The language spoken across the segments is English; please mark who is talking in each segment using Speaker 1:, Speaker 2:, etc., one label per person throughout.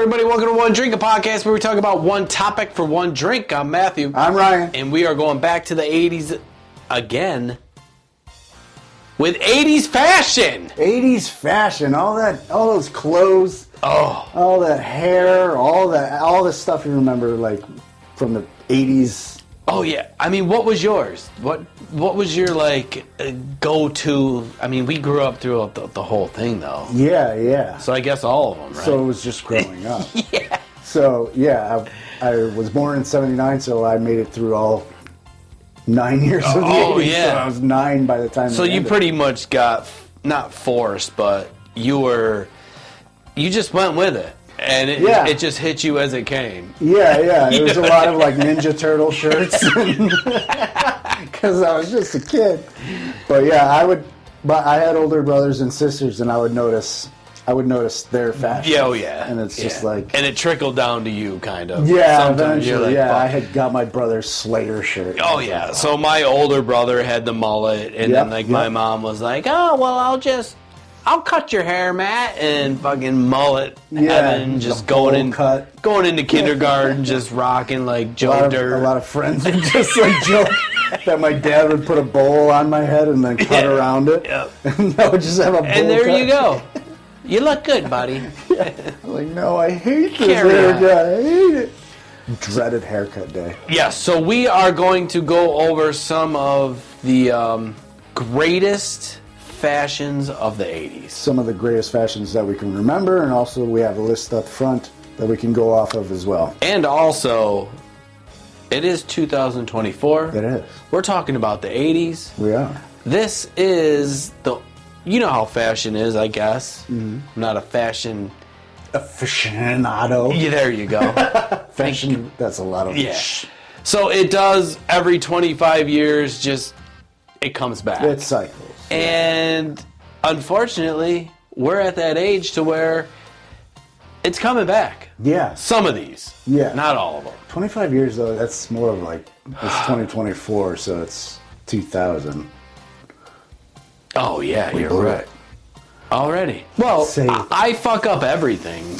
Speaker 1: everybody? Welcome to One Drink, a podcast where we talk about one topic for one drink. I'm Matthew.
Speaker 2: I'm Ryan.
Speaker 1: And we are going back to the 80s again with 80s fashion.
Speaker 2: 80s fashion, all those clothes, all that hair, all the stuff you remember, like from the 80s.
Speaker 1: Oh yeah, I mean, what was yours? What was your like go-to? I mean, we grew up throughout the whole thing, though.
Speaker 2: Yeah.
Speaker 1: So I guess all of them, right?
Speaker 2: So it was just growing up.
Speaker 1: Yeah.
Speaker 2: So yeah, I was born in '79, so I made it through all 9 years of the 80s.
Speaker 1: Yeah.
Speaker 2: So I was 9 by the time.
Speaker 1: So you pretty much got not forced, but you just went with it. And it just hit you as it came.
Speaker 2: Yeah. It was a lot of like Ninja Turtle shirts because I was just a kid. But yeah, But I had older brothers and sisters, and I would notice their fashion.
Speaker 1: Yeah, yeah.
Speaker 2: And it's just like,
Speaker 1: and it trickled down to you, kind of.
Speaker 2: Yeah,
Speaker 1: sometimes
Speaker 2: eventually.
Speaker 1: Like,
Speaker 2: I had got my brother's Slayer shirt.
Speaker 1: Oh yeah. So my older brother had the mullet, and then my mom was like, "Oh well, I'll cut your hair, Matt," and fucking mullet heaven, just going into kindergarten, just rocking like Joe Dirt.
Speaker 2: A lot of friends would just like joke that my dad would put a bowl on my head and then cut around it.
Speaker 1: Yep.
Speaker 2: And I would just have a bowl
Speaker 1: And there
Speaker 2: cut.
Speaker 1: you go. You look good, buddy.
Speaker 2: I'm like, no, I hate this haircut. I hate it. Dreaded haircut day.
Speaker 1: Yeah, so we are going to go over some of the greatest fashions of the 80s.
Speaker 2: Some of the greatest fashions that we can remember, and also we have a list up front that we can go off of as well.
Speaker 1: And also, it is 2024.
Speaker 2: It is.
Speaker 1: We're talking about the 80s.
Speaker 2: We are.
Speaker 1: This is you know how fashion is, I guess. Mm-hmm. I'm not a fashion
Speaker 2: aficionado.
Speaker 1: Yeah, there you go.
Speaker 2: Fashion, that's a lot of
Speaker 1: So it does every 25 years, it comes back.
Speaker 2: It cycles.
Speaker 1: And unfortunately, we're at that age to where it's coming back.
Speaker 2: Yeah.
Speaker 1: Some of these.
Speaker 2: Yeah.
Speaker 1: Not all of them.
Speaker 2: 25 years, though, that's more of like, it's 2024, so it's 2000.
Speaker 1: Oh, yeah, you're right. Already. Well, I fuck up everything.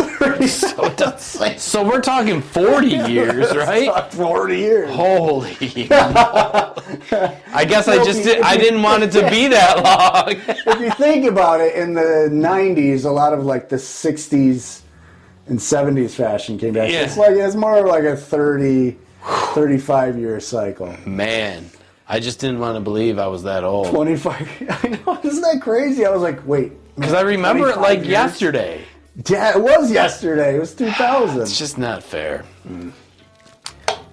Speaker 1: So we're talking 40 years, right?
Speaker 2: 40 years.
Speaker 1: Holy. I guess I didn't want it to be that long.
Speaker 2: If you think about it, in the 90s, a lot of like the 60s and 70s fashion came back.
Speaker 1: Yeah.
Speaker 2: It's more like a 35 year cycle.
Speaker 1: Man, I just didn't want to believe I was that old.
Speaker 2: 25. I know, isn't that crazy? I was like, wait.
Speaker 1: Because I remember it like yesterday.
Speaker 2: Yeah, it was yesterday. It was 2000.
Speaker 1: It's just not fair.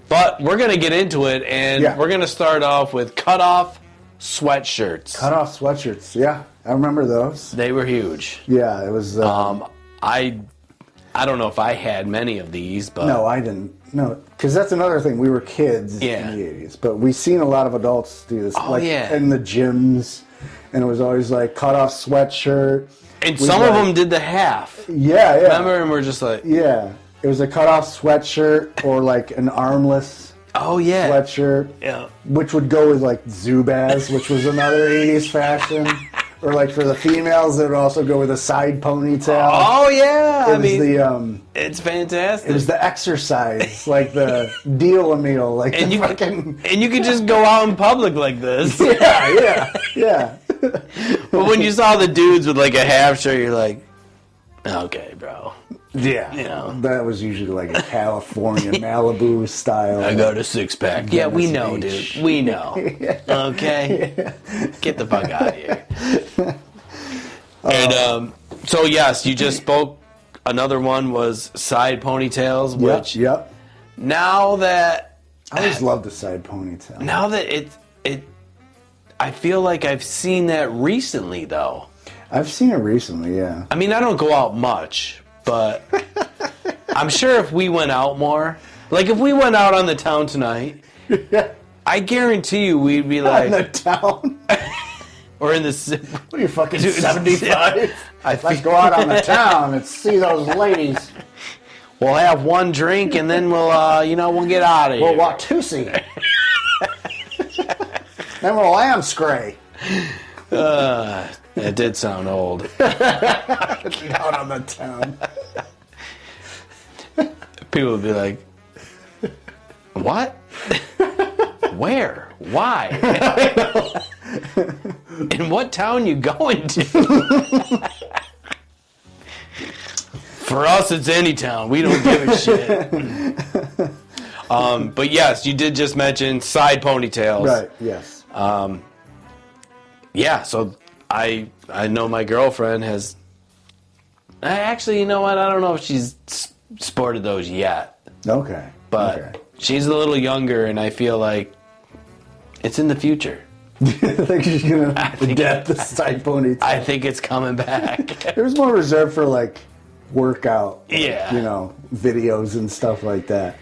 Speaker 1: But we're going to get into it, and we're going to start off with cut-off sweatshirts.
Speaker 2: Cut-off sweatshirts, yeah. I remember those.
Speaker 1: They were huge.
Speaker 2: Yeah, it was...
Speaker 1: I don't know if I had many of these, but...
Speaker 2: No, I didn't. No, because that's another thing. We were kids in the 80s, but we've seen a lot of adults do this. In the gyms, and it was always like cut-off sweatshirt.
Speaker 1: And some of them did the half.
Speaker 2: Yeah.
Speaker 1: Remember, and we're just like...
Speaker 2: Yeah. It was a cut-off sweatshirt or like an armless sweatshirt.
Speaker 1: Yeah.
Speaker 2: Which would go with like Zubaz, which was another 80s fashion. Or like for the females, it would also go with a side ponytail.
Speaker 1: Oh, yeah.
Speaker 2: It's
Speaker 1: fantastic.
Speaker 2: It was the exercise, like the deal-a-meal.
Speaker 1: And you could just go out in public like this.
Speaker 2: Yeah.
Speaker 1: But when you saw the dudes with like a half shirt, you're like, okay, bro.
Speaker 2: Yeah.
Speaker 1: You know.
Speaker 2: That was usually like a California Malibu style.
Speaker 1: I got a six-pack. Yeah, we know, dude. We know. Okay? Yeah. Get the fuck out of here. And so, yes, you just spoke. Another one was side ponytails, which...
Speaker 2: Yep.
Speaker 1: Now that...
Speaker 2: I always loved the side ponytail.
Speaker 1: Now that it I feel like I've seen that recently, though.
Speaker 2: I've seen it recently, yeah.
Speaker 1: I mean, I don't go out much, but I'm sure if we went out more, like if we went out on the town tonight, I guarantee you we'd be like...
Speaker 2: On the town?
Speaker 1: Or in the...
Speaker 2: What are you, fucking 75? Let's go out on the town and see those ladies.
Speaker 1: We'll have one drink and then we'll get out of here.
Speaker 2: We'll Watusi. Then we'll lamb scray.
Speaker 1: It did sound old.
Speaker 2: Out on the town.
Speaker 1: People would be like, what? Where? Why? In what town you going to? For us, it's any town. We don't give a shit. But yes, you did just mention side ponytails.
Speaker 2: Right, yes.
Speaker 1: Yeah, so I know my girlfriend has... Actually, you know what? I don't know if she's sported those yet.
Speaker 2: Okay.
Speaker 1: But she's a little younger, and I feel like it's in the future.
Speaker 2: I think she's going to adapt the side ponytail.
Speaker 1: I think it's coming back.
Speaker 2: It was more reserved for, like, workout,
Speaker 1: yeah,
Speaker 2: you know, videos and stuff like that.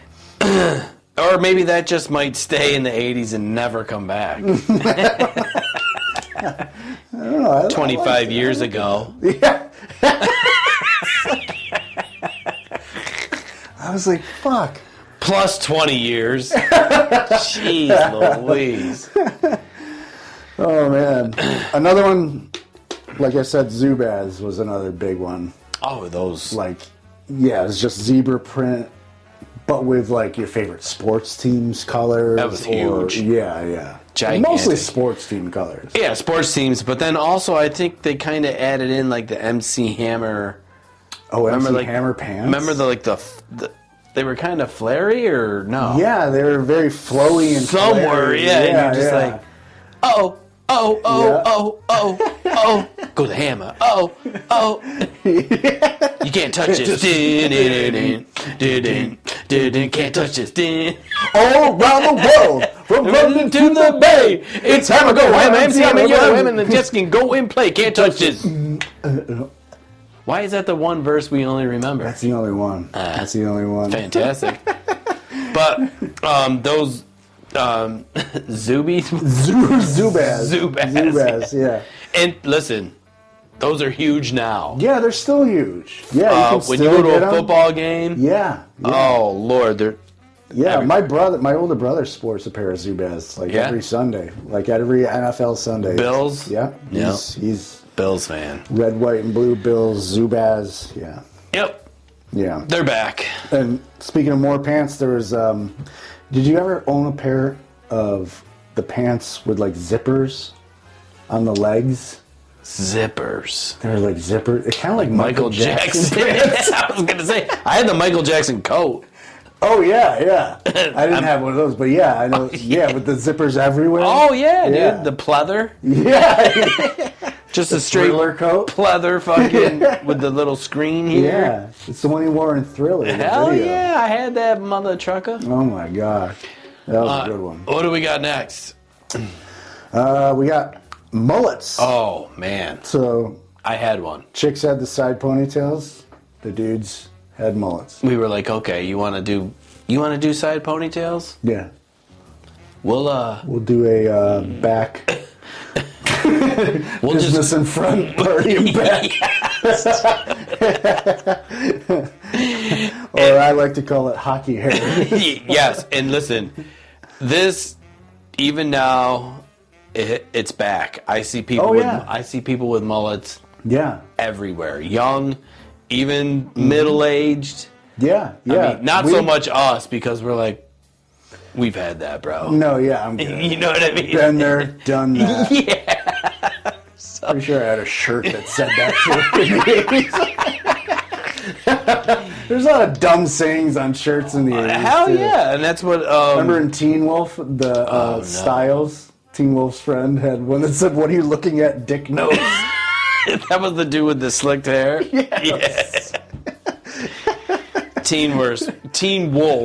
Speaker 1: Or maybe that just might stay in the 80s and never come back.
Speaker 2: I don't know.
Speaker 1: 25 years ago.
Speaker 2: Yeah. I was like, fuck.
Speaker 1: Plus 20 years. Jeez Louise.
Speaker 2: Oh, man. Another one, like I said, Zubaz was another big one.
Speaker 1: Oh, those.
Speaker 2: Like, yeah, it's just zebra print, but with, like, your favorite sports team's colors.
Speaker 1: That was huge.
Speaker 2: Yeah.
Speaker 1: Gigantic.
Speaker 2: Mostly sports team colors.
Speaker 1: Yeah, sports teams, but then also I think they kind of added in, like, the MC Hammer.
Speaker 2: Oh, MC Hammer pants?
Speaker 1: Remember the they were kind of flary, or no?
Speaker 2: Yeah, they were very flowy and
Speaker 1: somewhere,
Speaker 2: flary.
Speaker 1: yeah, and you're just like, oh, go the hammer, you can't touch this, can't touch this,
Speaker 2: all around the world, from London to the Bay,
Speaker 1: it's hammer, go hammer, MC Hammer, yo, women that just can go and play, can't touch this. Why is that the one verse we only remember?
Speaker 2: That's the only one. That's the only one.
Speaker 1: Fantastic. But those Zubaz,
Speaker 2: yeah.
Speaker 1: And listen, those are huge now.
Speaker 2: Yeah, they're still huge. Yeah,
Speaker 1: when you go to a football game.
Speaker 2: Yeah.
Speaker 1: Oh Lord, they're.
Speaker 2: Yeah, my older brother sports a pair of Zubaz every Sunday, like every NFL Sunday.
Speaker 1: Bills.
Speaker 2: Yeah. He's
Speaker 1: Bills fan.
Speaker 2: Red, white, and blue Bills, Zubaz, yeah.
Speaker 1: Yep.
Speaker 2: Yeah.
Speaker 1: They're back.
Speaker 2: And speaking of more pants, there was, did you ever own a pair of the pants with, like, zippers on the legs?
Speaker 1: Zippers.
Speaker 2: They were like zippers. It's kind of like Michael Jackson pants.
Speaker 1: I was going to say, I had the Michael Jackson coat.
Speaker 2: Oh, yeah. I didn't have one of those, but yeah, I know. Yeah, with the zippers everywhere.
Speaker 1: Oh, yeah, dude. The pleather.
Speaker 2: Yeah.
Speaker 1: Just a straight
Speaker 2: coat,
Speaker 1: pleather, fucking with the little screen here.
Speaker 2: Yeah, it's the one he wore in Thriller.
Speaker 1: Hell yeah, I had that mother trucker.
Speaker 2: Oh my god, that was a good one.
Speaker 1: What do we got next?
Speaker 2: We got mullets.
Speaker 1: Oh man,
Speaker 2: so
Speaker 1: I had one.
Speaker 2: Chicks had the side ponytails. The dudes had mullets.
Speaker 1: We were like, okay, you want to do side ponytails?
Speaker 2: Yeah.
Speaker 1: We'll
Speaker 2: do a back.
Speaker 1: We'll
Speaker 2: business in front, party in back. Or I like to call it hockey hair.
Speaker 1: Yes, and listen, this even now it's back. I see people with mullets.
Speaker 2: Yeah.
Speaker 1: Everywhere, young, even middle-aged.
Speaker 2: Yeah.
Speaker 1: I mean, not so much us because we're like, we've had that, bro.
Speaker 2: No, yeah, I'm good.
Speaker 1: You know what I mean?
Speaker 2: Been there, done that.
Speaker 1: Yeah.
Speaker 2: Pretty sure I had a shirt that said that shit. There's a lot of dumb sayings on shirts in the 80s.
Speaker 1: Hell
Speaker 2: too.
Speaker 1: Yeah, and that's what...
Speaker 2: Remember in Teen Wolf, the Styles, Teen Wolf's friend, had one that said, "What are you looking at, dick nose?"
Speaker 1: That was the dude with the slicked hair?
Speaker 2: Yes.
Speaker 1: Yeah. Teen Wolf,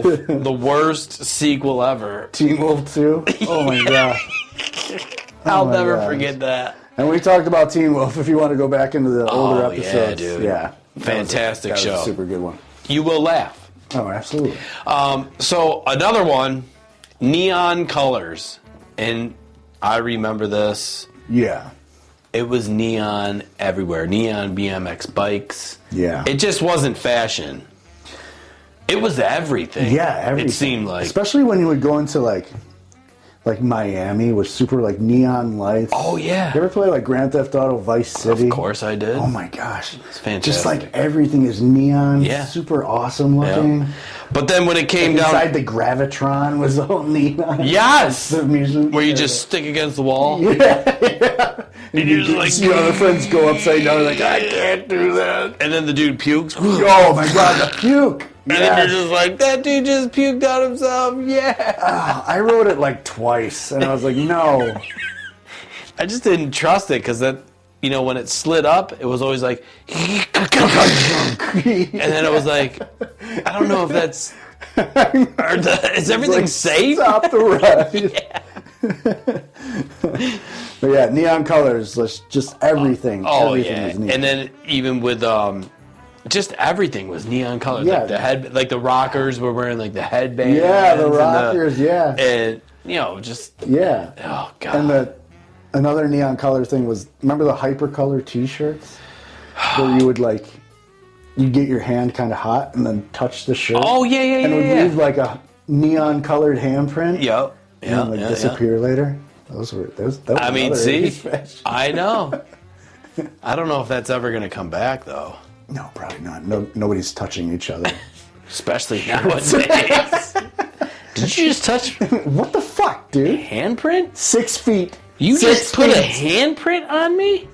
Speaker 1: the worst sequel ever.
Speaker 2: Teen Wolf 2? Oh my god.
Speaker 1: I'll never forget that.
Speaker 2: And we talked about Teen Wolf if you want to go back into the older episodes.
Speaker 1: Yeah, dude.
Speaker 2: Yeah.
Speaker 1: Fantastic show.
Speaker 2: That was a super good one.
Speaker 1: You will laugh.
Speaker 2: Oh, absolutely.
Speaker 1: So another one, neon colors. And I remember this.
Speaker 2: Yeah.
Speaker 1: It was neon everywhere. Neon BMX bikes.
Speaker 2: Yeah.
Speaker 1: It just wasn't fashion. It was everything.
Speaker 2: Yeah, everything.
Speaker 1: It seemed like.
Speaker 2: Especially when you would go into, like like Miami was super like neon lights.
Speaker 1: Oh yeah.
Speaker 2: You ever play like Grand Theft Auto Vice City?
Speaker 1: Of course I did.
Speaker 2: Oh my gosh.
Speaker 1: It's fantastic.
Speaker 2: Just like everything is neon.
Speaker 1: Yeah.
Speaker 2: Super awesome looking.
Speaker 1: Yeah. But then when it came down...
Speaker 2: Inside the Gravitron was all neon.
Speaker 1: Yes!
Speaker 2: The music.
Speaker 1: Where you just stick against the wall.
Speaker 2: Yeah.
Speaker 1: And you're just like...
Speaker 2: See other friends go upside down like, I can't do that.
Speaker 1: And then the dude pukes.
Speaker 2: Oh my god, the puke.
Speaker 1: And then you're just like, that dude just puked on himself. Yeah.
Speaker 2: I wrote it like twice, and I was like, no.
Speaker 1: I just didn't trust it because that, you know, when it slid up, it was always like, and then it was like, I don't know if that's, is everything
Speaker 2: like,
Speaker 1: safe?
Speaker 2: Stop the ride. Yeah. But yeah, neon colors, just everything.
Speaker 1: Oh,
Speaker 2: everything
Speaker 1: yeah.
Speaker 2: was neon.
Speaker 1: And then even with, just everything was neon colors.
Speaker 2: Yeah.
Speaker 1: Like the head, like the rockers were wearing like the headbands.
Speaker 2: Yeah, the rockers, yeah.
Speaker 1: And, you know, just.
Speaker 2: Yeah.
Speaker 1: Oh, God.
Speaker 2: And another neon color thing was, remember the hypercolor t-shirts? Where you would like, you get your hand kind of hot and then touch the shirt.
Speaker 1: Oh, yeah.
Speaker 2: And it would leave like a neon colored handprint.
Speaker 1: Yep.
Speaker 2: And then like disappear later. That was
Speaker 1: I mean, see,
Speaker 2: 80s fashion.
Speaker 1: I know. I don't know if that's ever going to come back, though.
Speaker 2: No, probably not. No, nobody's touching each other.
Speaker 1: Especially nowadays. Did you just touch
Speaker 2: What the fuck, dude?
Speaker 1: handprint?
Speaker 2: 6 feet.
Speaker 1: You
Speaker 2: 6
Speaker 1: just put a
Speaker 2: feet.
Speaker 1: handprint on me?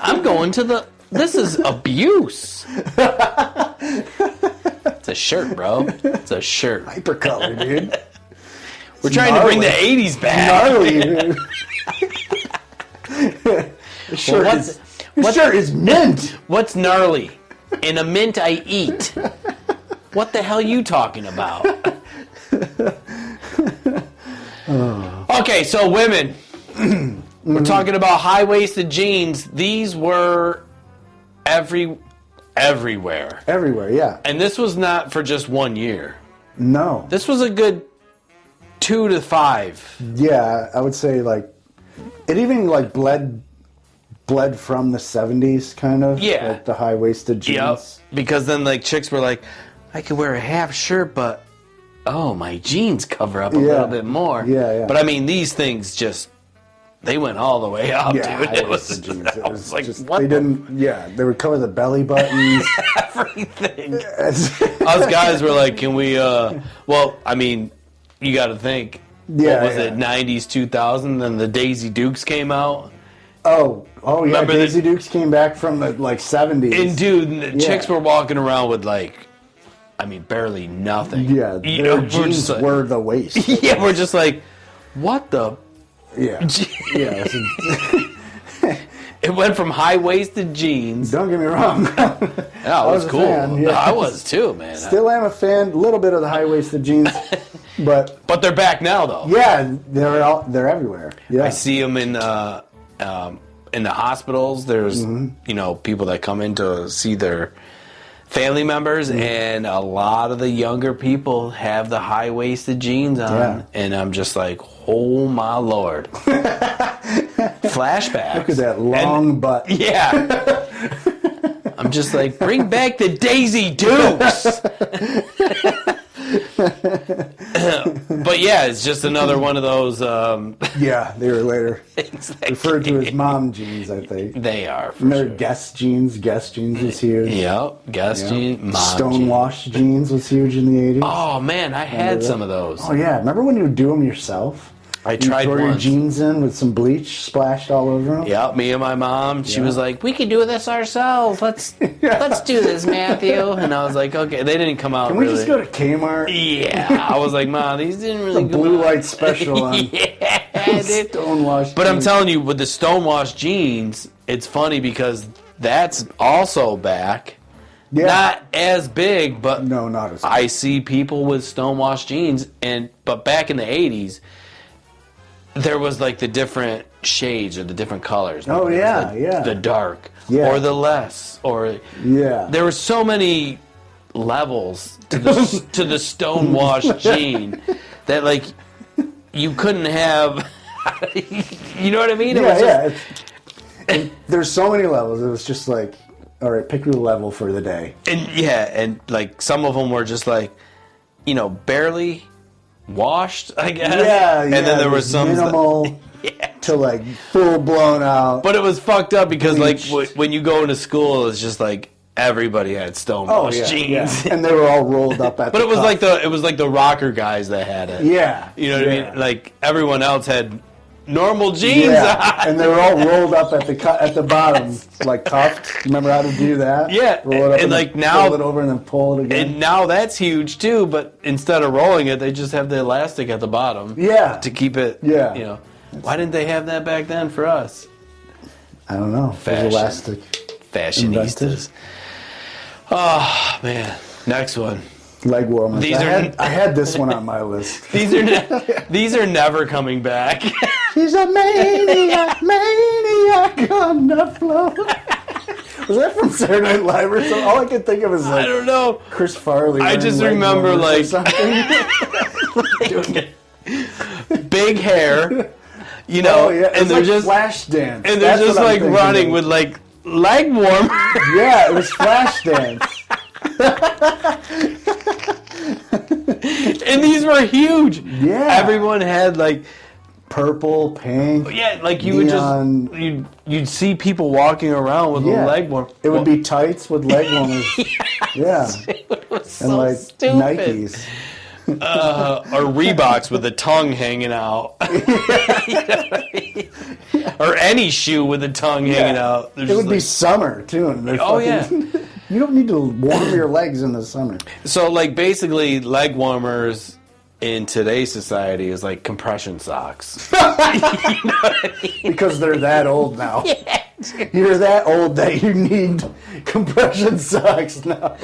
Speaker 1: I'm going to the... This is abuse. It's a shirt, bro. It's a shirt.
Speaker 2: Hypercolor, dude.
Speaker 1: We're trying to bring the 80s back.
Speaker 2: Gnarly, dude. This shirt is mint.
Speaker 1: What's gnarly? In a mint I eat. What the hell you talking about? Okay, so women. We're talking about high-waisted jeans. These were everywhere.
Speaker 2: Everywhere, yeah.
Speaker 1: And this was not for just 1 year.
Speaker 2: No.
Speaker 1: This was a good 2 to 5.
Speaker 2: Yeah, I would say like it even like bled from the 70s kind of.
Speaker 1: Yeah.
Speaker 2: Like the high-waisted jeans.
Speaker 1: Yep. Because then like chicks were like, I could wear a half shirt, but my jeans cover up a little bit more.
Speaker 2: Yeah, yeah.
Speaker 1: But I mean, these things just, they went all the way up,
Speaker 2: Yeah,
Speaker 1: dude.
Speaker 2: high-waisted jeans. It
Speaker 1: I
Speaker 2: was
Speaker 1: was like,
Speaker 2: just,
Speaker 1: what
Speaker 2: they
Speaker 1: the-
Speaker 2: didn't, they would cover the belly buttons.
Speaker 1: everything. Us guys were like, can we, well, I mean, you got to think,
Speaker 2: Yeah,
Speaker 1: what was
Speaker 2: yeah.
Speaker 1: it, 90s, 2000, then the Daisy Dukes came out.
Speaker 2: Oh yeah,
Speaker 1: Remember
Speaker 2: Daisy Dukes came back from the like 70s.
Speaker 1: And dude, the chicks were walking around with like, I mean, barely nothing.
Speaker 2: Yeah,
Speaker 1: You
Speaker 2: their
Speaker 1: know, we're
Speaker 2: jeans
Speaker 1: just like-
Speaker 2: were the waist.
Speaker 1: Yeah, we're just like, what the?
Speaker 2: Yeah. Yeah.
Speaker 1: It went from high-waisted jeans.
Speaker 2: Don't get me wrong.
Speaker 1: Yeah, it was
Speaker 2: a
Speaker 1: cool.
Speaker 2: fan, yeah.
Speaker 1: I was too, man.
Speaker 2: Still am a fan. A little bit of the high-waisted jeans, but
Speaker 1: But they're back now, though.
Speaker 2: yeah, they're everywhere. Yeah.
Speaker 1: I see them in the hospitals. There's people that come in to see their family members, and a lot of the younger people have the high-waisted jeans on,
Speaker 2: Yeah.
Speaker 1: and I'm just like, oh my lord. Flashbacks.
Speaker 2: Look at that long butt.
Speaker 1: Yeah. I'm just like, bring back the Daisy Dukes. But yeah, it's just another one of those.
Speaker 2: Yeah, they were later
Speaker 1: Exactly.
Speaker 2: referred to as mom jeans, I think.
Speaker 1: They are. For
Speaker 2: And they're
Speaker 1: sure.
Speaker 2: Guess jeans. Guess jeans was huge.
Speaker 1: Yep. Guess jeans. Mom
Speaker 2: Stonewash jeans was huge in the 80s.
Speaker 1: Oh man, I had some of those.
Speaker 2: Oh yeah, remember when you would do them yourself?
Speaker 1: I
Speaker 2: You
Speaker 1: tried
Speaker 2: throw your
Speaker 1: once.
Speaker 2: jeans in with some bleach splashed all over them.
Speaker 1: Yep, me and my mom. She was like, "We could do this ourselves. Let's do this, Matthew." And I was like, "Okay." They didn't come out.
Speaker 2: Can we
Speaker 1: really.
Speaker 2: just go to Kmart?
Speaker 1: Yeah, I was like, "Mom, these didn't really
Speaker 2: The
Speaker 1: go
Speaker 2: blue
Speaker 1: out."
Speaker 2: light special on
Speaker 1: Yeah, dude.
Speaker 2: Stonewash.
Speaker 1: But I'm
Speaker 2: jeans.
Speaker 1: telling you, with the Stonewash jeans, it's funny because that's also back.
Speaker 2: Yeah.
Speaker 1: Not as big, but
Speaker 2: No, not as
Speaker 1: I see people with Stonewash jeans, but back in the 80s, there was like the different shades or the different colors.
Speaker 2: Oh,
Speaker 1: There was,
Speaker 2: yeah,
Speaker 1: like,
Speaker 2: yeah.
Speaker 1: the dark
Speaker 2: Yeah.
Speaker 1: or the less or
Speaker 2: Yeah.
Speaker 1: there were so many levels to the to the Stonewash jean that like you couldn't have. You know what I mean? It was just-
Speaker 2: There's so many levels. It was just like, all right, pick your level for the day.
Speaker 1: and like some of them were just like, barely washed, I guess.
Speaker 2: Yeah,
Speaker 1: and then there was some
Speaker 2: minimal to like full blown out.
Speaker 1: But it was fucked up because like when you go into school, it's just like everybody had stonewashed jeans,
Speaker 2: and they were all rolled up at.
Speaker 1: But it was like the rocker guys that had it.
Speaker 2: Yeah,
Speaker 1: you know what I mean. Like everyone else had normal jeans on.
Speaker 2: And they were all rolled up at the bottom, like cuffed. Remember how to do that?
Speaker 1: Yeah,
Speaker 2: roll it up
Speaker 1: and like now
Speaker 2: pull it over and then pull it again.
Speaker 1: And now that's huge too. But instead of rolling it, they just have the elastic at the bottom.
Speaker 2: Yeah,
Speaker 1: to keep it.
Speaker 2: Yeah,
Speaker 1: you know. Why didn't they have that back then for us?
Speaker 2: I don't know.
Speaker 1: Fashion.
Speaker 2: Elastic.
Speaker 1: Fashionistas. Oh man, next one.
Speaker 2: Leg warmers. I had this one on my list.
Speaker 1: These are never coming back.
Speaker 2: She's a maniac on the floor. Was that from Saturday Night Live or something? All I could think of is like,
Speaker 1: I don't know,
Speaker 2: Chris Farley.
Speaker 1: I just remember like big hair, you know,
Speaker 2: and they're like just flash dance,
Speaker 1: and they're just like running with like leg warmers.
Speaker 2: Yeah, it was flash dance.
Speaker 1: And these were huge.
Speaker 2: Yeah,
Speaker 1: everyone had like
Speaker 2: purple, pink.
Speaker 1: Yeah, like you
Speaker 2: neon.
Speaker 1: would just you'd see people walking around with a leg warmer.
Speaker 2: It would be tights with leg warmers.
Speaker 1: It was so
Speaker 2: and like
Speaker 1: stupid.
Speaker 2: Nikes.
Speaker 1: Or Reeboks with the tongue hanging out. Or any shoe with the tongue hanging out.
Speaker 2: It would be summer too. And you don't need to warm your legs in the summer.
Speaker 1: So like basically leg warmers in today's society is like compression socks. You know what I mean?
Speaker 2: Because they're that old now.
Speaker 1: Yeah.
Speaker 2: You're that old that you need compression socks now.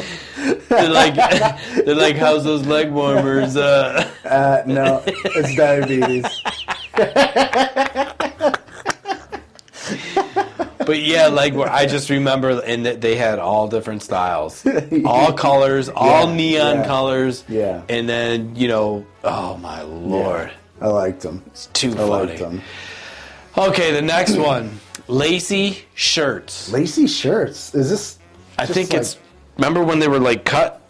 Speaker 1: They're like how's those leg warmers?
Speaker 2: No, it's diabetes.
Speaker 1: But yeah, like I just remember, and they had all different styles, all colors, all neon colors.
Speaker 2: Yeah.
Speaker 1: And then oh my lord,
Speaker 2: I liked them.
Speaker 1: It's too funny.
Speaker 2: I liked them.
Speaker 1: Okay, the next one, lacy shirts.
Speaker 2: Lacy shirts. Is this?
Speaker 1: I think it's. Remember when they were like cut?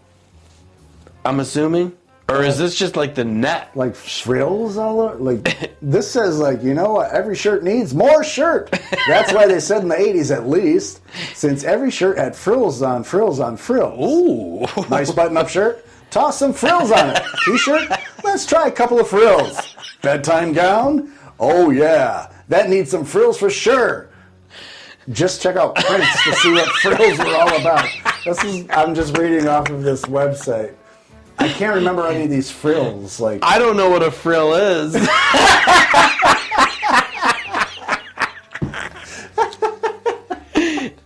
Speaker 1: I'm assuming. Or is this just like the net?
Speaker 2: Like frills all over? Like, this says like, you know what, every shirt needs more shirt. That's why they said in the 80s at least, since every shirt had frills on frills on frills.
Speaker 1: Ooh.
Speaker 2: Nice button-up shirt, toss some frills on it. T-shirt, let's try a couple of frills. Bedtime gown, oh yeah, that needs some frills for sure. Just check out Prince to see what frills were all about. I'm just reading off of this website. I can't remember any of these frills. Like,
Speaker 1: I don't know what a frill is.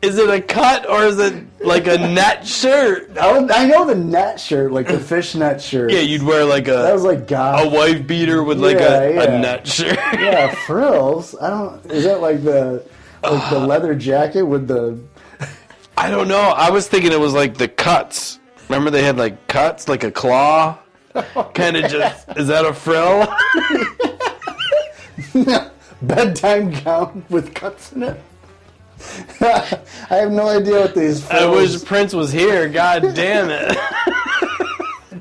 Speaker 1: Is it a cut or is it like a net shirt?
Speaker 2: I know the net shirt, like the fishnet shirt.
Speaker 1: Yeah, you'd wear like
Speaker 2: that was like goth.
Speaker 1: A wife beater with like a net shirt.
Speaker 2: Yeah, frills. Is that like the leather jacket with the?
Speaker 1: I don't know. I was thinking it was like the cuts. Remember they had like cuts, like a claw? Kind of just, is that a frill?
Speaker 2: Bedtime gown with cuts in it? I have no idea what these frills...
Speaker 1: I wish Prince was here, god damn it.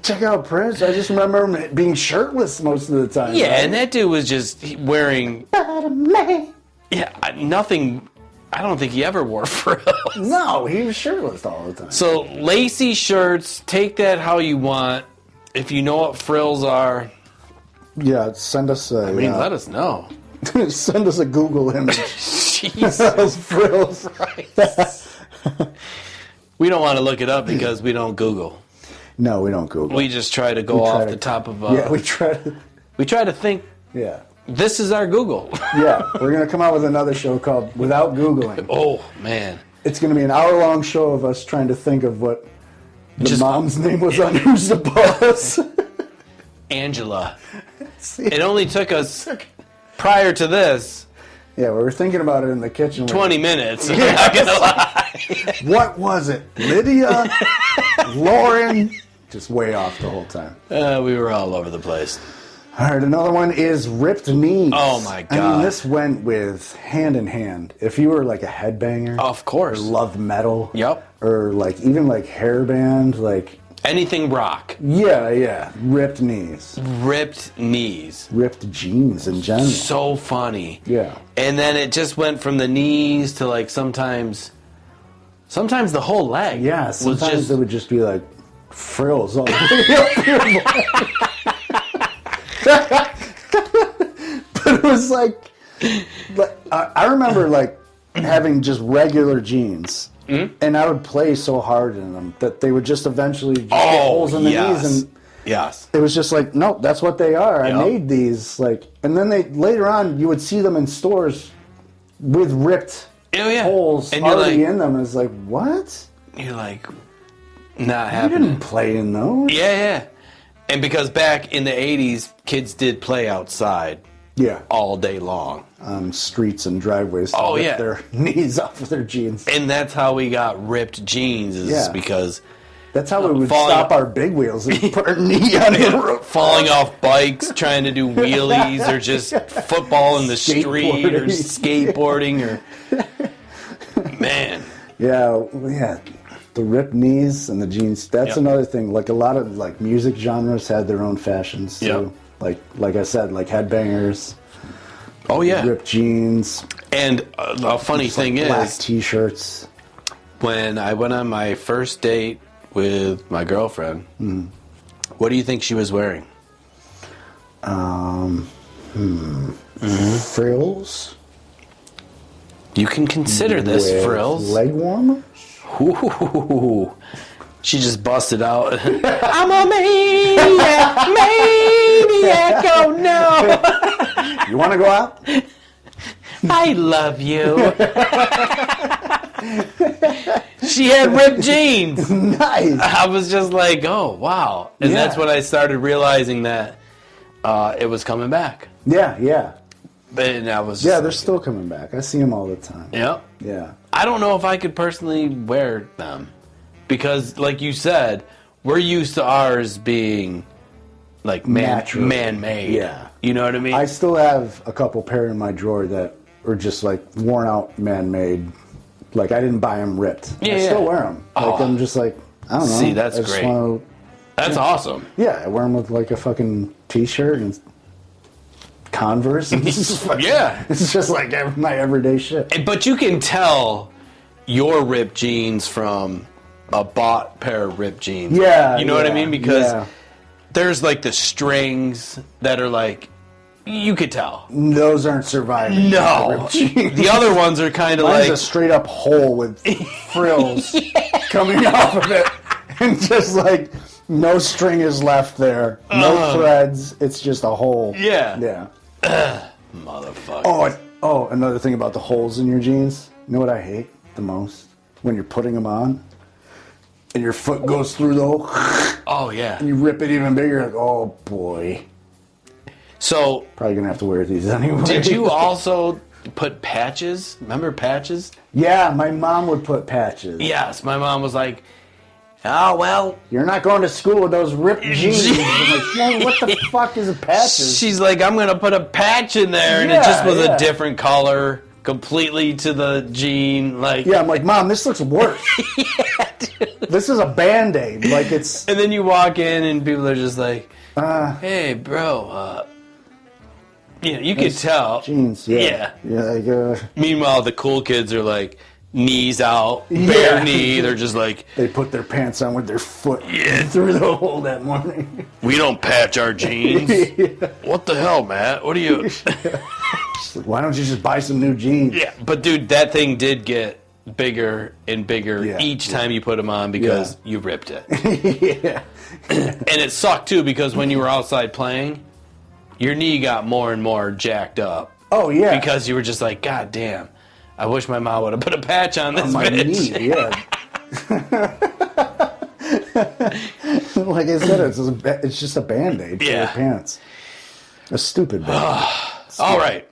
Speaker 2: Check out Prince. I just remember him being shirtless most of the time.
Speaker 1: Yeah,
Speaker 2: right?
Speaker 1: And that dude was just wearing... Yeah, nothing... I don't think he ever wore frills.
Speaker 2: No, he was shirtless all the time.
Speaker 1: So, lacy shirts, take that how you want. If you know what frills are...
Speaker 2: Yeah, send us a...
Speaker 1: let us know.
Speaker 2: Send us a Google image.
Speaker 1: Jesus.
Speaker 2: Those frills.
Speaker 1: Christ. We don't want to look it up because we don't Google.
Speaker 2: No, we don't Google.
Speaker 1: We just try to go off the top of...
Speaker 2: yeah, we try to...
Speaker 1: We try to think...
Speaker 2: Yeah.
Speaker 1: This is our Google.
Speaker 2: Yeah, we're going to come out with another show called Without Googling.
Speaker 1: Oh, man.
Speaker 2: It's going to be an hour-long show of us trying to think of what the mom's name was on Who's the Boss.
Speaker 1: Angela. It only took us, prior to this...
Speaker 2: Yeah, we were thinking about it in the kitchen.
Speaker 1: 20 minutes. I'm not going to lie.
Speaker 2: What was it? Lydia? Lauren? Just way off the whole time.
Speaker 1: We were all over the place.
Speaker 2: All right, another one is ripped knees.
Speaker 1: Oh, my God.
Speaker 2: I mean, this went with hand in hand. If you were like a headbanger.
Speaker 1: Of course.
Speaker 2: Or loved metal.
Speaker 1: Yep.
Speaker 2: Or like even like hairband, like...
Speaker 1: Anything rock.
Speaker 2: Yeah. Ripped knees.
Speaker 1: Ripped knees.
Speaker 2: Ripped jeans in general.
Speaker 1: So funny.
Speaker 2: Yeah.
Speaker 1: And then it just went from the knees to like sometimes the whole leg.
Speaker 2: Yeah, sometimes it would just be like frills all the way up. But it was like I remember like having just regular jeans. Mm-hmm. And I would play so hard in them that they would just eventually just get holes in the knees, and it was just like, nope, that's what they are. Yep. I made these, like, and then later on you would see them in stores with ripped holes and already in them. It's like, what?
Speaker 1: You're like, not happening.
Speaker 2: You didn't play in those.
Speaker 1: Yeah. And because back in the 80s, kids did play outside.
Speaker 2: Yeah.
Speaker 1: All day long.
Speaker 2: On streets and driveways to rip their knees off of their jeans.
Speaker 1: And that's how we got ripped jeans, because...
Speaker 2: That's how we would stop our big wheels and put our knee on the road.
Speaker 1: Falling off bikes, trying to do wheelies, or just football in the street, or skateboarding, or... Man.
Speaker 2: Yeah. The ripped knees and the jeans. That's another thing. Like, a lot of, like, music genres had their own fashions, too. Yep. Like I said, like headbangers.
Speaker 1: Oh, yeah.
Speaker 2: Ripped jeans.
Speaker 1: And the funny thing is...
Speaker 2: black T-shirts.
Speaker 1: When I went on my first date with my girlfriend, what do you think she was wearing?
Speaker 2: Frills?
Speaker 1: You can consider this frills.
Speaker 2: Leg warmers?
Speaker 1: Ooh. She just busted out. I'm a maniac, oh no.
Speaker 2: You want to go out?
Speaker 1: I love you. She had ripped jeans.
Speaker 2: Nice.
Speaker 1: I was just like, oh, wow. And that's when I started realizing that it was coming back.
Speaker 2: Yeah.
Speaker 1: And I was just
Speaker 2: they're still coming back. I see them all the time.
Speaker 1: Yep.
Speaker 2: Yeah.
Speaker 1: I don't know if I could personally wear them. Because, like you said, we're used to ours being, like, man-made.
Speaker 2: Yeah.
Speaker 1: You know what I mean?
Speaker 2: I still have a couple pair in my drawer that are just, like, worn-out man-made. Like, I didn't buy them ripped. I still wear them. Like, I'm just like, I don't know.
Speaker 1: See, that's great. That's awesome.
Speaker 2: Yeah, I wear them with, like, a fucking T-shirt and Converse. And it's just like my everyday shit.
Speaker 1: But you can tell your ripped jeans from a bought pair of ripped jeans.
Speaker 2: Yeah.
Speaker 1: You know what I mean? Because there's like the strings that are like, you could tell.
Speaker 2: Those aren't surviving.
Speaker 1: No. The other ones are kind of
Speaker 2: like...
Speaker 1: like...
Speaker 2: a straight up hole with frills coming off of it. And just like, no string is left there. No threads. It's just a hole.
Speaker 1: Yeah. Motherfucker.
Speaker 2: Oh, another thing about the holes in your jeans. You know what I hate the most? When you're putting them on. And your foot goes through the hole.
Speaker 1: Oh, yeah.
Speaker 2: And you rip it even bigger. Like, oh, boy.
Speaker 1: So...
Speaker 2: Probably going to have to wear these anyway.
Speaker 1: Did you also put patches? Remember patches?
Speaker 2: Yeah, my mom would put patches.
Speaker 1: Yes, my mom was like, oh, well...
Speaker 2: You're not going to school with those ripped jeans. I'm like, what the fuck is a patches?
Speaker 1: She's like, I'm going to put a patch in there. And it just was a different color. Completely to the jean, like...
Speaker 2: Yeah, I'm like, Mom, this looks worse. Dude. This is a Band-Aid, like it's...
Speaker 1: And then you walk in and people are just like, hey, bro, you could tell.
Speaker 2: Jeans, yeah. Like,
Speaker 1: meanwhile, the cool kids are like, knees out, bare knee, they're just like...
Speaker 2: They put their pants on with their foot through the hole that morning.
Speaker 1: We don't patch our jeans. What the hell, Matt? What are you...
Speaker 2: Why don't you just buy some new jeans?
Speaker 1: Yeah, but dude, that thing did get bigger and bigger each time you put them on because you ripped it. And it sucked too because when you were outside playing, your knee got more and more jacked up.
Speaker 2: Oh yeah,
Speaker 1: because you were just like, God damn, I wish my mom would have put a patch on this
Speaker 2: my
Speaker 1: bitch.
Speaker 2: Knee, Like I said, it's just a Band-Aid for your pants. A stupid Band-Aid.
Speaker 1: All right.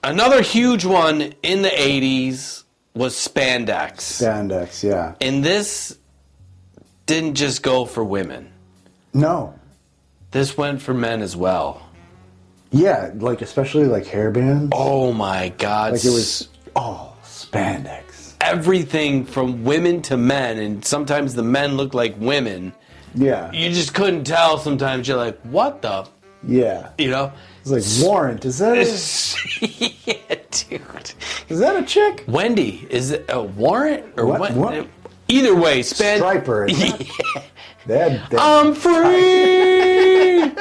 Speaker 1: Another huge one in the 80s was spandex.
Speaker 2: Spandex, yeah.
Speaker 1: And this didn't just go for women.
Speaker 2: No.
Speaker 1: This went for men as well.
Speaker 2: Yeah, like especially like hairbands.
Speaker 1: Oh my God.
Speaker 2: Like it was, spandex.
Speaker 1: Everything from women to men, and sometimes the men look like women.
Speaker 2: Yeah.
Speaker 1: You just couldn't tell sometimes. You're like, what the?
Speaker 2: Yeah.
Speaker 1: You know?
Speaker 2: It's like, Warrant, is that
Speaker 1: yeah, dude.
Speaker 2: Is that a chick?
Speaker 1: Wendy, is it a Warrant? Or
Speaker 2: what?
Speaker 1: Either way,
Speaker 2: Striper.
Speaker 1: I'm free!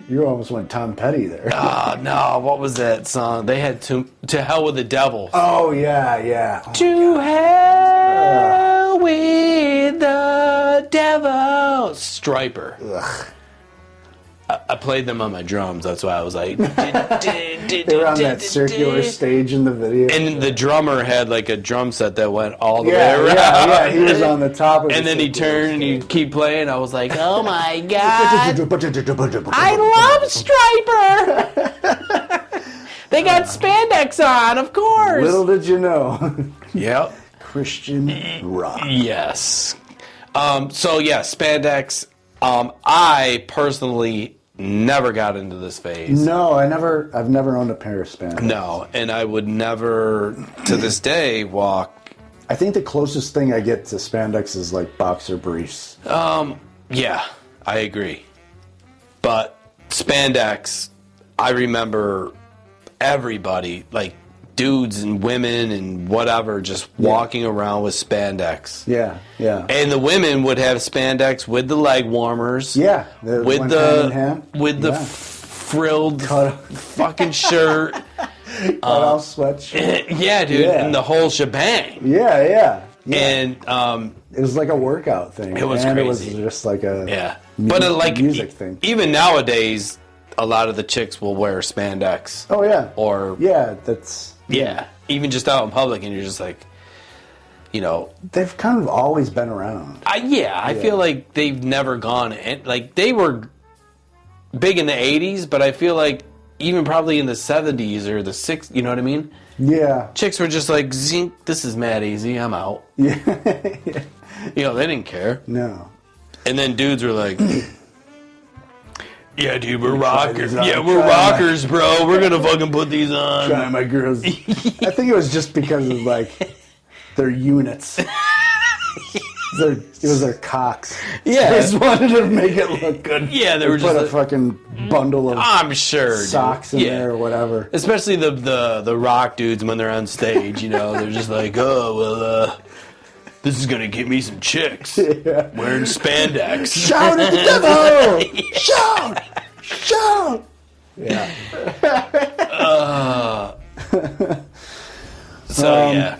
Speaker 2: You almost went Tom Petty there.
Speaker 1: Oh, no, what was that song? They had To Hell with the Devil.
Speaker 2: Oh, yeah. Oh,
Speaker 1: to hell with the devil. Striper.
Speaker 2: Ugh.
Speaker 1: I played them on my drums. That's why I was like...
Speaker 2: They were on that circular stage in the video.
Speaker 1: And the drummer had like a drum set that went all the way around.
Speaker 2: Yeah, he was on the top of it.
Speaker 1: And then he turned and he'd keep playing. I was like, oh my God. I love Striper. They got spandex on, of course.
Speaker 2: Little did you know.
Speaker 1: Yep.
Speaker 2: Christian rock.
Speaker 1: Yes. So yeah, spandex. I personally never got into this phase.
Speaker 2: No, I've never owned a pair of spandex.
Speaker 1: No, and I would never, to this day, walk.
Speaker 2: I think the closest thing I get to spandex is like boxer briefs.
Speaker 1: Yeah, I agree. But spandex, I remember everybody, like dudes and women and whatever, just walking around with spandex.
Speaker 2: Yeah.
Speaker 1: And the women would have spandex with the leg warmers.
Speaker 2: Yeah.
Speaker 1: With the frilled fucking shirt.
Speaker 2: Cut off sweatshirt.
Speaker 1: Yeah, dude. Yeah. And the whole shebang.
Speaker 2: Yeah.
Speaker 1: And
Speaker 2: it was like a workout thing.
Speaker 1: It was
Speaker 2: crazy.
Speaker 1: It
Speaker 2: was just like a
Speaker 1: music
Speaker 2: thing.
Speaker 1: Even nowadays, a lot of the chicks will wear spandex.
Speaker 2: Oh, yeah.
Speaker 1: Or...
Speaker 2: Yeah,
Speaker 1: even just out in public, and you're just like, you know...
Speaker 2: They've kind of always been around.
Speaker 1: I feel like they've never gone... Like, they were big in the 80s, but I feel like even probably in the 70s or the 60s, you know what I mean?
Speaker 2: Yeah.
Speaker 1: Chicks were just like, zink, this is mad easy, I'm out.
Speaker 2: Yeah.
Speaker 1: You know, they didn't care.
Speaker 2: No.
Speaker 1: And then dudes were like... Yeah, dude, we're rockers. Yeah, we're rockers, bro. We're gonna fucking put these on.
Speaker 2: Trying my girls. I think it was just because of like their units. It was their cocks.
Speaker 1: Yeah,
Speaker 2: they just wanted to make it look good.
Speaker 1: Yeah, they were just
Speaker 2: put a fucking bundle of socks in there or whatever.
Speaker 1: Especially the rock dudes when they're on stage, you know, they're just like, oh well, this is gonna get me some chicks wearing spandex.
Speaker 2: Shout at the devil! Shout! Yeah.
Speaker 1: Yeah.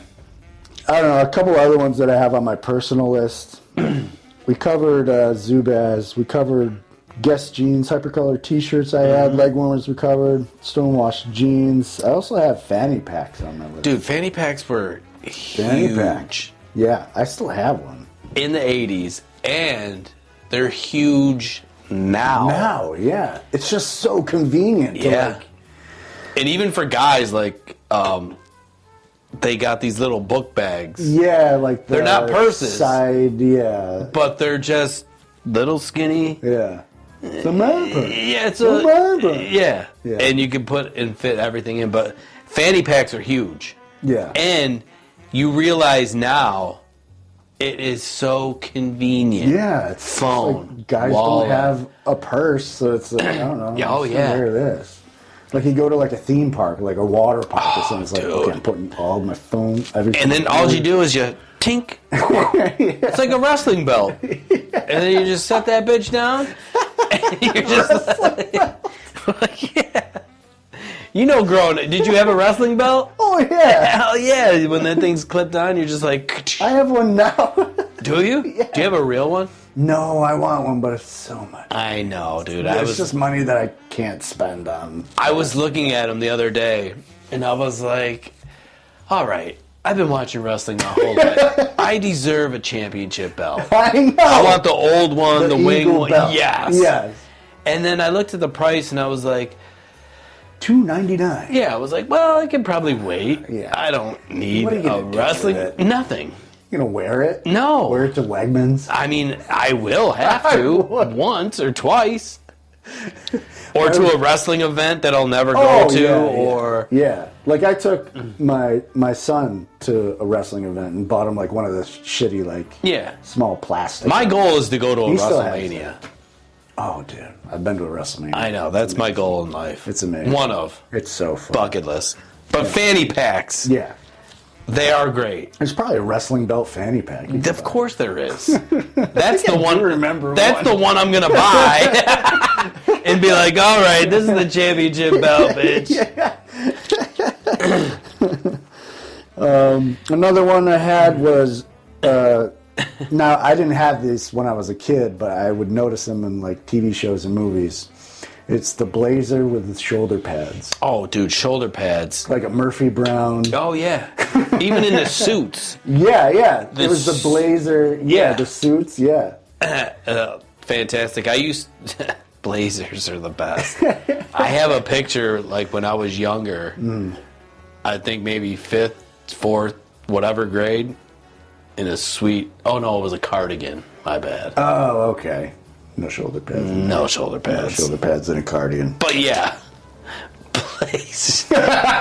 Speaker 2: I don't know, a couple other ones that I have on my personal list. We covered Zubaz. We covered Guess jeans, hypercolor t-shirts I had, leg warmers we covered, stonewashed jeans. I also have fanny packs on my list.
Speaker 1: Dude, fanny packs were huge.
Speaker 2: Fanny pack. Yeah, I still have one.
Speaker 1: In the 80s, and they're huge now.
Speaker 2: Now, yeah. It's just so convenient.
Speaker 1: And even for guys, like, they got these little book bags.
Speaker 2: Yeah, like
Speaker 1: they're not purses.
Speaker 2: Side, yeah.
Speaker 1: But they're just little skinny.
Speaker 2: Yeah. It's a man purse.
Speaker 1: Yeah, it's
Speaker 2: a man purse.
Speaker 1: Yeah. And you can put and fit everything in. But fanny packs are huge.
Speaker 2: Yeah.
Speaker 1: And you realize now it is so convenient.
Speaker 2: Yeah, it's
Speaker 1: phone.
Speaker 2: Like guys don't have a purse, so it's like, I don't know. Wear this. Like you go to like a theme park, like a water park or something. It's like, okay, I'm putting all my phone, everything.
Speaker 1: And then all you do is you tink. It's like a wrestling belt. And then you just set that bitch down. And you're just like, yeah. You know, did you have a wrestling belt?
Speaker 2: Oh, yeah.
Speaker 1: Hell yeah. When that thing's clipped on, you're just like...
Speaker 2: I have one now.
Speaker 1: Do you?
Speaker 2: Yeah.
Speaker 1: Do you have a real one?
Speaker 2: No, I want one, but it's so much.
Speaker 1: I know, dude.
Speaker 2: It's just money that I can't spend on.
Speaker 1: I was looking at them the other day, and I was like, all right, I've been watching wrestling my whole life. I deserve a championship belt.
Speaker 2: I know.
Speaker 1: I want the old one, the wing one.
Speaker 2: Belt.
Speaker 1: Yes. And then I looked at the price, and I was like...
Speaker 2: $2.99.
Speaker 1: Yeah, I was like, well, I can probably wait.
Speaker 2: Yeah.
Speaker 1: I don't need a
Speaker 2: wrestling...
Speaker 1: Nothing.
Speaker 2: You gonna wear it?
Speaker 1: No.
Speaker 2: Wear it to Wegmans?
Speaker 1: I mean, I will have to once or twice. Or to a wrestling event that I'll never go to, or
Speaker 2: like I took my son to a wrestling event and bought him like one of the shitty small plastic.
Speaker 1: My goal is to go to a WrestleMania.
Speaker 2: Oh, dude, I've been to a WrestleMania.
Speaker 1: I know, that's my goal in life.
Speaker 2: It's amazing.
Speaker 1: One of.
Speaker 2: It's so fun.
Speaker 1: Bucket list. But fanny packs.
Speaker 2: Yeah.
Speaker 1: They are great.
Speaker 2: There's probably a wrestling belt fanny pack.
Speaker 1: Of course there is. That's the one.
Speaker 2: Remember?
Speaker 1: That's the one I'm gonna buy and be like, all right, this is the championship belt, bitch.
Speaker 2: Another one I had was. Now I didn't have this when I was a kid, but I would notice them in like TV shows and movies. It's the blazer with the shoulder pads.
Speaker 1: Oh, dude, shoulder pads.
Speaker 2: Like a Murphy Brown.
Speaker 1: Oh, yeah. Even in the suits.
Speaker 2: Yeah. It was the blazer. Yeah, the suits,
Speaker 1: fantastic. Blazers are the best. I have a picture, like, when I was younger. I think maybe 5th, 4th, whatever grade. In a sweet... Oh, no, it was a cardigan. My bad.
Speaker 2: Oh, okay. No shoulder pads.
Speaker 1: No shoulder pads.
Speaker 2: No shoulder pads in a cardigan.
Speaker 1: But yeah.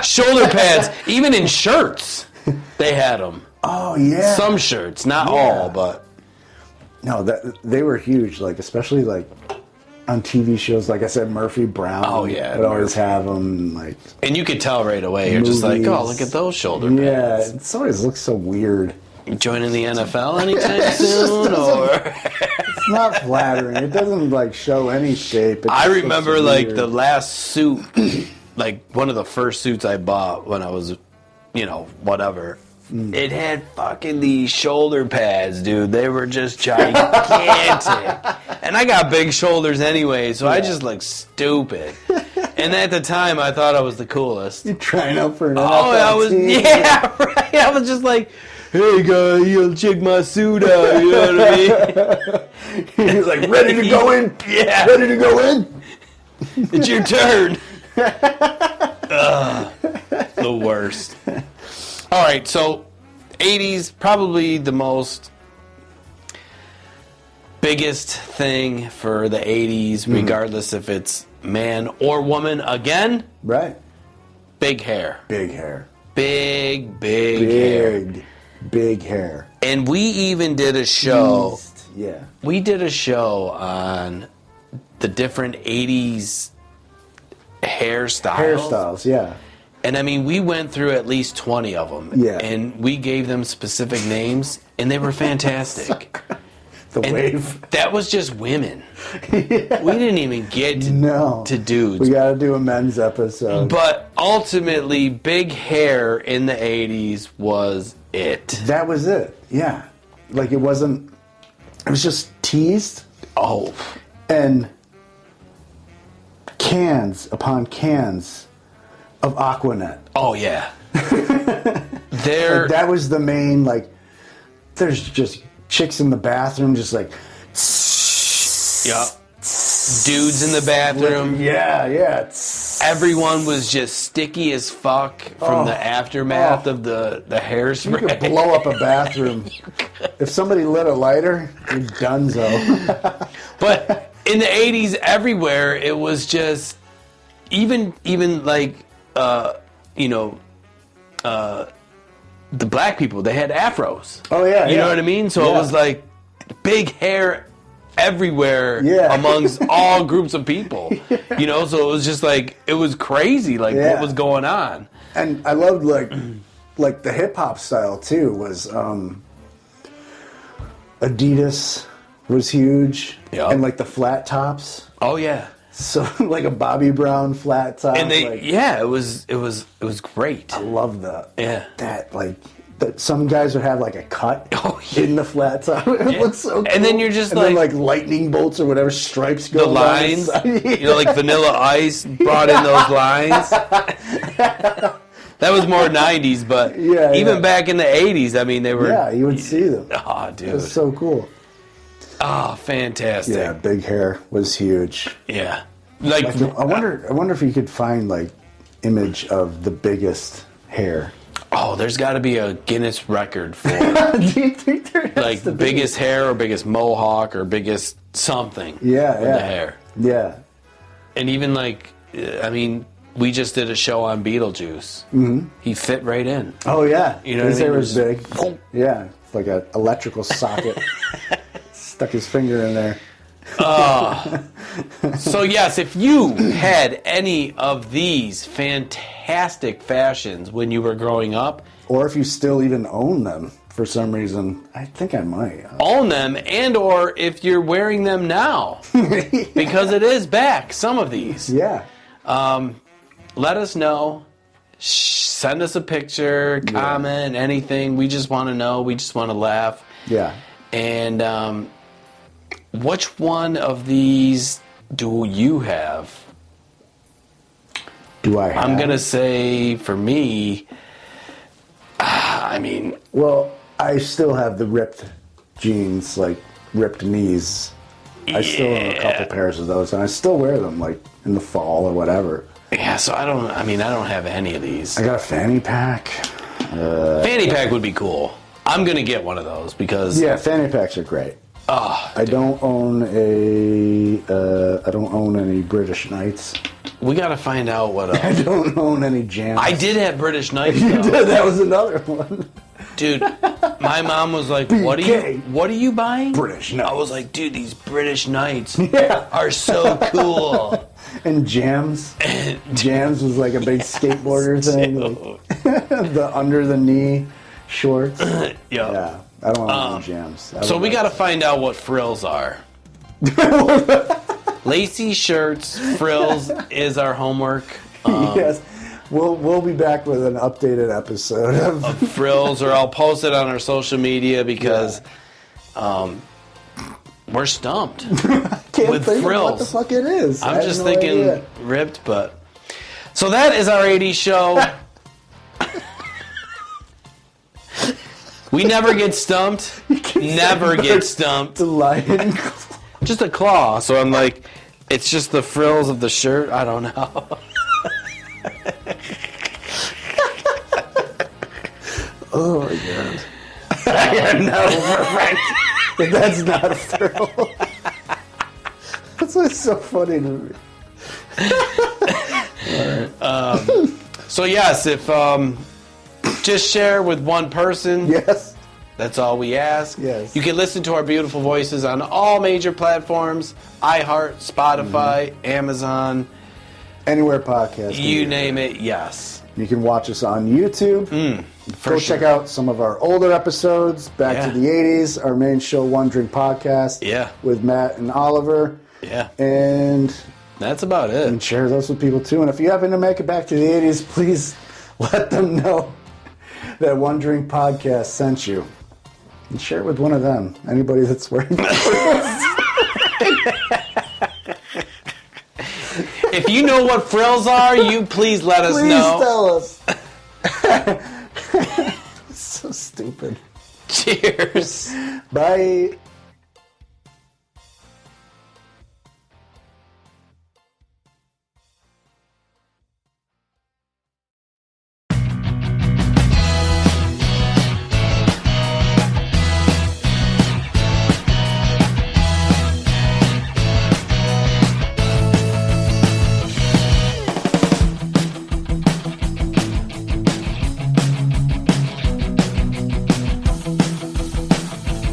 Speaker 1: Shoulder pads. Even in shirts, they had them.
Speaker 2: Oh, yeah.
Speaker 1: Some shirts. Not all, but...
Speaker 2: No, they were huge. Like, especially, like, on TV shows. Like I said, Murphy Brown.
Speaker 1: Oh, yeah.
Speaker 2: Would always have them. Like,
Speaker 1: and you could tell right away. You're just like, oh, look at those shoulder pads.
Speaker 2: Yeah, it always looks so weird.
Speaker 1: You joining the NFL anytime soon, or
Speaker 2: it's not flattering. It doesn't like show any shape.
Speaker 1: I remember like the last suit, like one of the first suits I bought when I was, whatever. It had fucking these shoulder pads, dude. They were just gigantic, and I got big shoulders anyway, so I just looked stupid. And at the time, I thought I was the coolest.
Speaker 2: You're trying out for an NFL team.
Speaker 1: Yeah, right. I was just like, hey guy, you'll check my suit out, you know what I
Speaker 2: mean? He's like, ready to go in?
Speaker 1: Yeah.
Speaker 2: Ready to go in?
Speaker 1: It's your turn. The worst. All right, so 80s, probably the most biggest thing for the 80s, regardless if it's man or woman. Again,
Speaker 2: right?
Speaker 1: Big hair.
Speaker 2: Big hair.
Speaker 1: Big hair.
Speaker 2: Big hair.
Speaker 1: And we even did a show.
Speaker 2: Yeah.
Speaker 1: We did a show on the different 80s hairstyles.
Speaker 2: Hairstyles, yeah.
Speaker 1: And I mean, we went through at least 20 of them.
Speaker 2: Yeah.
Speaker 1: And we gave them specific names, and they were fantastic.
Speaker 2: The wave.
Speaker 1: That was just women. Yeah. We didn't even get to dudes.
Speaker 2: We got to do a men's episode.
Speaker 1: But ultimately, big hair in the 80s was it.
Speaker 2: That was it. Yeah. Like it was just teased.
Speaker 1: Oh.
Speaker 2: And cans upon cans of Aquanet.
Speaker 1: Oh, yeah.
Speaker 2: Like, that was the main, like, there's just chicks in the bathroom just like...
Speaker 1: Yep. Dudes in the bathroom.
Speaker 2: Yeah.
Speaker 1: Everyone was just sticky as fuck from the aftermath of the hairspray.
Speaker 2: You could blow up a bathroom. If somebody lit a lighter, you're donezo.
Speaker 1: But in the 80s, everywhere, it was just... Even like... the black people, they had afros.
Speaker 2: Oh, yeah.
Speaker 1: You know what I mean? So it was like big hair everywhere amongst all groups of people. So it was just like, it was crazy, like what was going on.
Speaker 2: And I loved like the hip hop style too was Adidas was huge.
Speaker 1: Yep.
Speaker 2: And like the flat tops.
Speaker 1: Oh yeah.
Speaker 2: So like a Bobby Brown flat top.
Speaker 1: And it was great.
Speaker 2: I love that.
Speaker 1: Yeah.
Speaker 2: That some guys would have like a cut in the flat top. It looks so cool.
Speaker 1: And then you're just
Speaker 2: and then like lightning bolts or whatever stripes go
Speaker 1: the lines. Like Vanilla Ice brought in those lines. That was more 90s, but even back in the 80s, I mean, they were...
Speaker 2: Yeah, you would see them.
Speaker 1: Oh, dude.
Speaker 2: It was so cool.
Speaker 1: Oh, fantastic.
Speaker 2: Yeah, big hair was huge.
Speaker 1: Yeah.
Speaker 2: I wonder if you could find, like, image of the biggest hair.
Speaker 1: Oh, there's got to be a Guinness record for
Speaker 2: Do you think there is?
Speaker 1: like the biggest hair or biggest mohawk or biggest something
Speaker 2: with
Speaker 1: the hair.
Speaker 2: Yeah.
Speaker 1: And even like, I mean, we just did a show on Beetlejuice. Mm-hmm. He fit right in.
Speaker 2: Oh yeah,
Speaker 1: you know, his
Speaker 2: hair was big. Yeah, it's like an electrical socket. Stuck his finger in there.
Speaker 1: So yes, if you had any of these fantastic fashions when you were growing up,
Speaker 2: or if you still even own them for some reason, I think I might
Speaker 1: own them, and or if you're wearing them now, because it is back. Some of these,
Speaker 2: yeah.
Speaker 1: Let us know. Send us a picture, comment, anything. We just want to know. We just want to laugh.
Speaker 2: Yeah.
Speaker 1: And which one of these do you have?
Speaker 2: Do I have?
Speaker 1: I'm going to say, for me, I mean...
Speaker 2: Well, I still have the ripped jeans, like ripped knees. I still own a couple pairs of those, and I still wear them, like, in the fall or whatever.
Speaker 1: Yeah, so I don't have any of these.
Speaker 2: I got a fanny pack.
Speaker 1: Fanny pack would be cool. I'm going to get one of those because...
Speaker 2: Yeah, fanny packs are great.
Speaker 1: Oh,
Speaker 2: I don't own any British Knights.
Speaker 1: We got to find out what...
Speaker 2: I don't own any jams.
Speaker 1: I did have British Knights,
Speaker 2: You
Speaker 1: though.
Speaker 2: did? That was another one.
Speaker 1: Dude, my mom was like, what are you buying?
Speaker 2: British Knights.
Speaker 1: I was like, dude, these British Knights are so cool.
Speaker 2: And Jams. Jams was like a big skateboarder thing. Like, the under the knee shorts. Yeah. I don't own any Jams.
Speaker 1: So we got to find out what frills are. Lacy shirts, frills is our homework.
Speaker 2: Yes. We'll be back with an updated episode of
Speaker 1: frills, or I'll post it on our social media because we're stumped
Speaker 2: can't
Speaker 1: with
Speaker 2: think
Speaker 1: frills.
Speaker 2: of what the fuck it is.
Speaker 1: I'm just thinking ripped, but... So that is our 80s show. We never get stumped. Never get stumped.
Speaker 2: The lion.
Speaker 1: Just a claw. So I'm like, it's just the frills of the shirt. I don't know.
Speaker 2: Oh my god. I know for a fact that that's not a frill. That's what's so funny to me.
Speaker 1: All right. So yes, if just share with one person.
Speaker 2: Yes.
Speaker 1: That's all we ask.
Speaker 2: Yes.
Speaker 1: You can listen to our beautiful voices on all major platforms: iHeart, Spotify, Amazon.
Speaker 2: Anywhere podcast.
Speaker 1: You name it, yes.
Speaker 2: You can watch us on YouTube. Go check out some of our older episodes, Back to the 80s, our main show, One Drink Podcast.
Speaker 1: Yeah.
Speaker 2: With Matt and Oliver.
Speaker 1: Yeah.
Speaker 2: And
Speaker 1: that's about it.
Speaker 2: And share those with people too. And if you happen to make it back to the 80s, please let them know that One Drink Podcast sent you. And share it with one of them. Anybody that's wearing
Speaker 1: If you know what frills are, you please let us know.
Speaker 2: Please tell us. So stupid.
Speaker 1: Cheers.
Speaker 2: Bye.